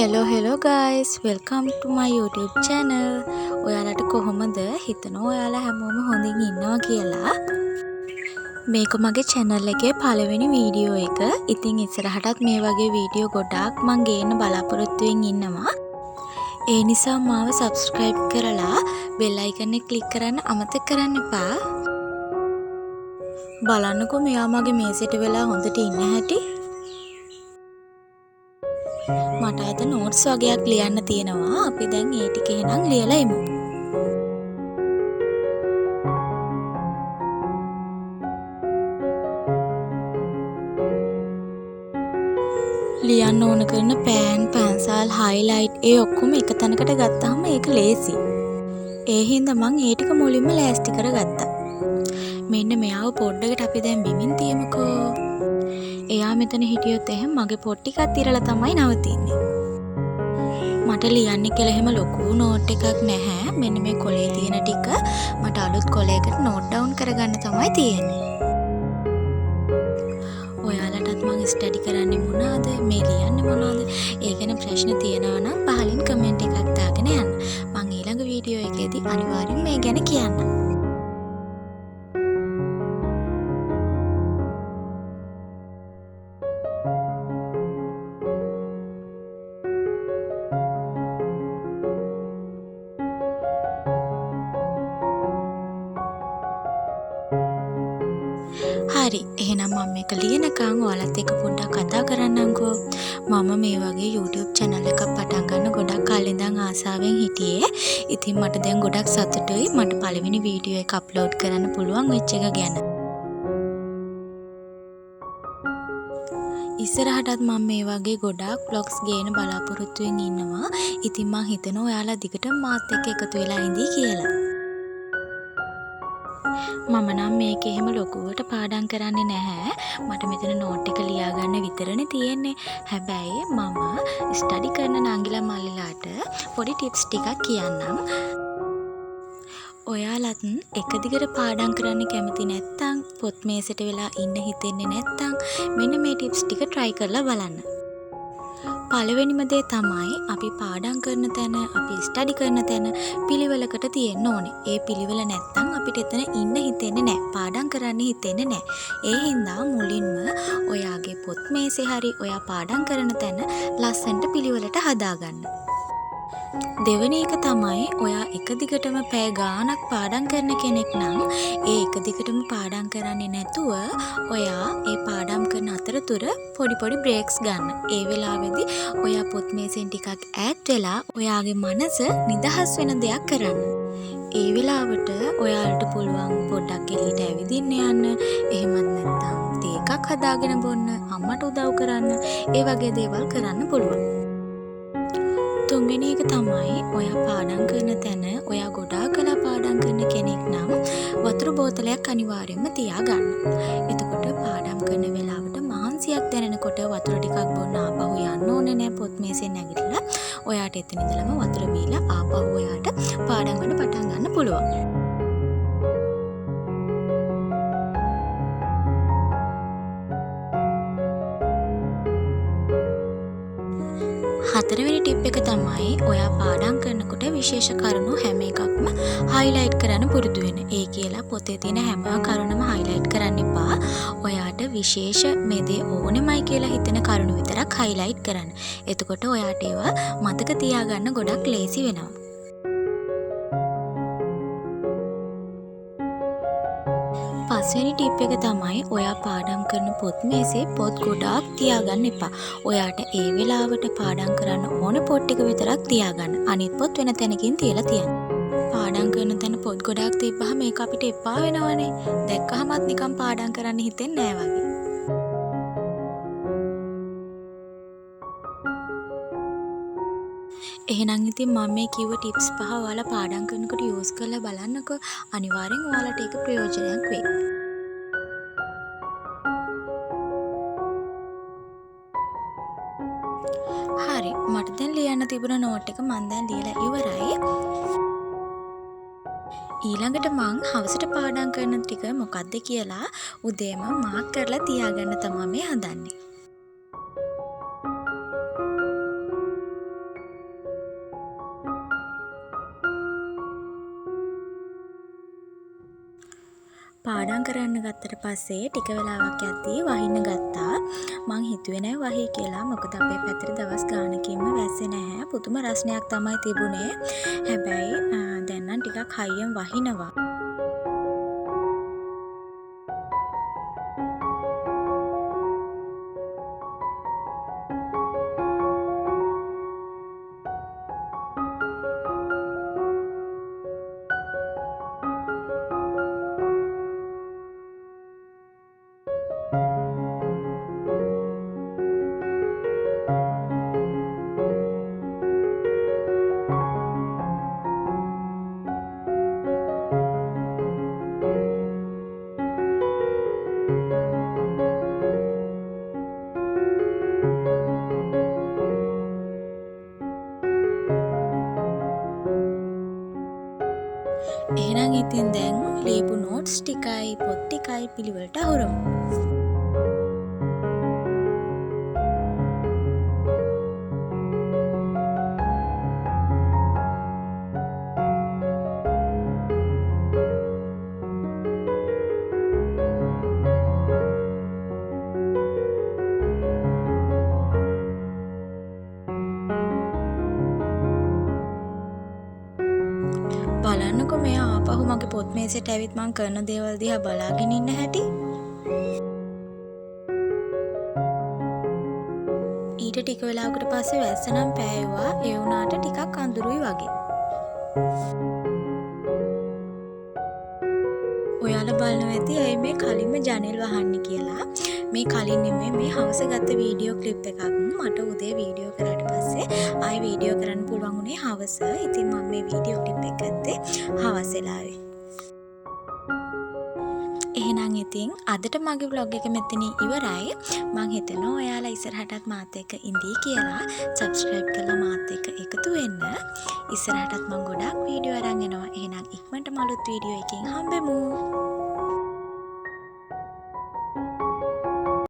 hello guys, welcome to my YouTube channel. ඔයාලට කොහොමද? හිතනවා ඔයාලා හැමෝම හොඳින් ඉන්නවා කියලා. මේක මගේ channel එකේ පළවෙනි වීඩියෝ එක. ඉතින් ඉස්සරහටත් මේ වගේ වීඩියෝ ගොඩාක් මම ගේන්න බලාපොරොත්තු වෙමින් ඉන්නවා. ඒ නිසා මාව subscribe කරලා bell icon එක click කරන්න අමතක කරන්න එපා. බලන්නකෝ මෙයා මගේ මේසෙට වෙලා හොඳට ඉන්න හැටි. මට අද නෝට්ස් වගේක් ලියන්න තියෙනවා. අපි දැන් ඒ ටික එහෙනම් ලියලා ඉමු. ලියන්න ඕන කරන පෑන්, පැන්සල්, හයිලයිට් ඒ ඔක්කොම එක තැනකට ගත්තාම ඒක ලේසි. ඒ හින්දා මම ඒ ටික මුලින්ම ලෑස්ති කරගත්තා. මෙන්න මෙයාව පොඩ්ඩකට අපි දැන් බිමින් තියමුකෝ. එයා මෙතන හිටියොත් එහෙනම් මගේ පොත් ටිකත් ඉරලා තමයි නවතින්නේ. මට ලියන්න කියලා එහෙම ලොකු නෝට් එකක් නැහැ. මෙන්න මේ කොලේ තියෙන ටික මට අලුත් කොලයකට නෝට් ඩවුන් කරගන්න තමයි තියෙන්නේ. ඔයාලටත් මම ස්ටඩි කරන්නේ මොනවාද? මේ ලියන්නේ මොනවාද? ඒ ගැන ප්‍රශ්න තියෙනවා නම් පහලින් කමෙන්ට් එකක් දාගෙන යන්න. මම ඊළඟ වීඩියෝ එකේදී අනිවාර්යෙන් මේ ගැන කියන්නම්. හරි එහෙනම් මම මේක ලියනකම් ඔයාලත් එක්ක පොඩ්ඩක් කතා කරන්නම්කෝ. මම මේ වගේ YouTube channel එකක් පටන් ගන්න ගොඩක් කාලෙ ඉඳන් ආසාවෙන් හිටියේ. ඉතින් මට දැන් ගොඩක් සතුටුයි මට පළවෙනි වීඩියෝ එක අප්ලෝඩ් කරන්න පුළුවන් වෙච්ච එක ගැන. ඉස්සරහටත් මම මේ වගේ ගොඩාක් vlogs ගේන බලාපොරොත්තු වෙමින් ඉන්නවා. ඉතින් මම හිතනවා ඔයාලා දිගටම මාත් එක්ක එකතු වෙලා ඉඳී කියලා. මම නම් මේක එහෙම ලොකුවට පාඩම් කරන්නේ නැහැ. මට මෙතන නෝට් එක ලියා ගන්න විතරනේ තියෙන්නේ. හැබැයි මම ස්ටඩි කරන නංගිලා මල්ලිලාට පොඩි ටිප්ස් ටිකක් කියන්නම්. ඔයාලත් එක දිගට පාඩම් කරන්න කැමති නැත්නම් පොත් මේසෙට වෙලා ඉන්න හිතෙන්නේ නැත්නම් මෙන්න මේ ටිප්ස් ටික try කරලා බලන්න. පළවෙනිම දේ තමයි අපි පාඩම් කරන තැන, අපි ස්ටඩි කරන තැන පිළිවෙලකට තියෙන්න ඕනේ. ඒ පිළිවෙල නැත්නම් අපිට එතන ඉන්න හිතෙන්නේ නැහැ. පාඩම් කරන්න හිතෙන්නේ නැහැ. ඒ හින්දා මුලින්ම ඔයාගේ පොත් මේසේ හරි ඔයා පාඩම් කරන තැන ලස්සනට පිළිවෙලට හදාගන්න. දෙවෙනි එක තමයි ඔයා එක දිගටම පැය ගාණක් පාඩම් කරන කෙනෙක් නම් ඒ එක දිගටම පාඩම් කරන්නේ නැතුව ඔයා ඒ පාඩම් කරන අතරතුර පොඩි බ්‍රේක්ස් ගන්න. ඒ වෙලාවේදී ඔයා පොත් මේසෙන් ටිකක් ඈත් වෙලා ඔයාගේ මනස නිදහස් වෙන දෙයක් කරන්න. ඒ වෙලාවට ඔයාලට පුළුවන් පොඩ්ඩක් එළියට ඇවිදින්න යන්න. එහෙමත් නැත්නම් තේ එකක් හදාගෙන බොන්න, අම්මට උදව් කරන්න, ඒ වගේ දේවල් කරන්න පුළුවන්. තුන්වෙනි එක තමයි ඔයා පාඩම් කරන තැන ඔයා ගොඩාක් කළා පාඩම් කරන කෙනෙක් නම් වතුර බෝතලයක් අනිවාර්යයෙන්ම තියාගන්න. එතකොට පාඩම් කරන වෙලාවට මහන්සියක් දැනෙනකොට වතුර ටිකක් බොන්න ආපහු යන්න ඕනේ නෑ. පොත් මේසෙන් නැගිටලා ඔයාට එතන ඉඳලම වතුර බීලා ආපහු ඔයාට පාඩම් ගන්න පටන් ගන්න පුළුවන්. හතරවෙනි ටිප් එක තමයි ඔයා පාඩම් කරනකොට විශේෂ කරුණු හැම එකක්ම highlight කරන්න පුරුදු වෙන්න. ඒ කියලා පොතේ තියෙන හැම කරුණම highlight කරන්න එපා. ඔයාට විශේෂ මේ දේ ඕනෙමයි කියලා හිතෙන කරුණු විතරක් highlight කරන්න. එතකොට ඔයාට ඒවා මතක තියාගන්න ගොඩක් ලේසි වෙනවා. පස්වෙනි ටිප් එක තමයි ඔයා පාඩම් කරන පොත් මේසේ පොත් ගොඩාක් තියාගන්න එපා. ඔයාට ඒ වෙලාවට පාඩම් කරන්න ඕන පොත් ටික විතරක් තියාගන්න. අනිත් පොත් වෙන තැනකින් තියලා තියන්න. පාඩම් කරන තැන පොත් ගොඩාක් තිබ්බහම මේක අපිට එපා වෙනවනේ. දැක්කහමත් නිකන් පාඩම් කරන්න හිතෙන්නේ නැහැ වගේ. එහෙනම් ඉතින් මම මේ කිව්ව ටිප්ස් පහ ඔයාලා පාඩම් කරනකොට යූස් කරලා බලන්නකෝ. අනිවාර්යෙන් ඔයාලට ඒක ප්‍රයෝජනයක් වෙයි. හරි මට දැන් ලියන්න තිබුණ නෝට් එක මම දැන් ලියලා ඉවරයි. ඊළඟට මං හවසට පාඩම් කරන ටික මොකක්ද කියලා උදේම මාක් කරලා තියාගන්න තමයි මේ හදන්නේ. පාඩම් කරන්න ගත්තට පස්සේ ටික වෙලාවක් යද්දී වහින්න ගත්තා. මං හිතුවේ නෑ වහී කියලා. මොකද අපේ පැත්තේ දවස් ගානකින්ම වැස්සේ නැහැ. පුදුම රස්නයක් තමයි තිබුණේ. හැබැයි දැන් නම් ටිකක් හයියෙන් වහිනවා. එහෙනම් ඉතින් දැන් ලියපු නෝට්ස් ටිකයි පොත් ටිකයි පිළිවෙලට අහුරමු. බලන්නකො මෙයා ආපහු මගේ පොත් මේසෙට ඇවිත් මං කරන දේවල් දිහා බලාගෙන ඉන්න හැටි. ඊට ටික වෙලාවකට පස්සේ වැස්ස නම් පෑයුවා. ඒ වුණාට ටිකක් අඳුරුයි වගේ. ඔයාලා බලනවා ඇති ඇයි මේ කලින්ම ජනෙල් වහන්නේ කියලා. මේ කලින් නෙමෙයි මේ හවස ගත්ත වීඩියෝ ක්ලිප් එකක්. මට උදේ වීඩියෝ කරාට පස්සේ ආයි වීඩියෝ කරන්න පුළුවන් උනේ හවස. ඉතින් මම මේ වීඩියෝ ක්ලිප් එක ගත්තේ හවස වෙලාවේ. එහෙනම් ඉතින් අදට මගේ vlog එක මෙතන ඉවරයි. මං හිතනවා ඔයාලා ඉස්සරහටත් මාත් එක්ක ඉඳී කියලා subscribe කරලා මාත් එක්ක එකතු වෙන්න. ඉස්සරහටත් මං ගොඩාක් වීඩියෝ අරන් එනවා. එහෙනම් ඉක්මනට මලුත් වීඩියෝ එකකින් හම්බෙමු.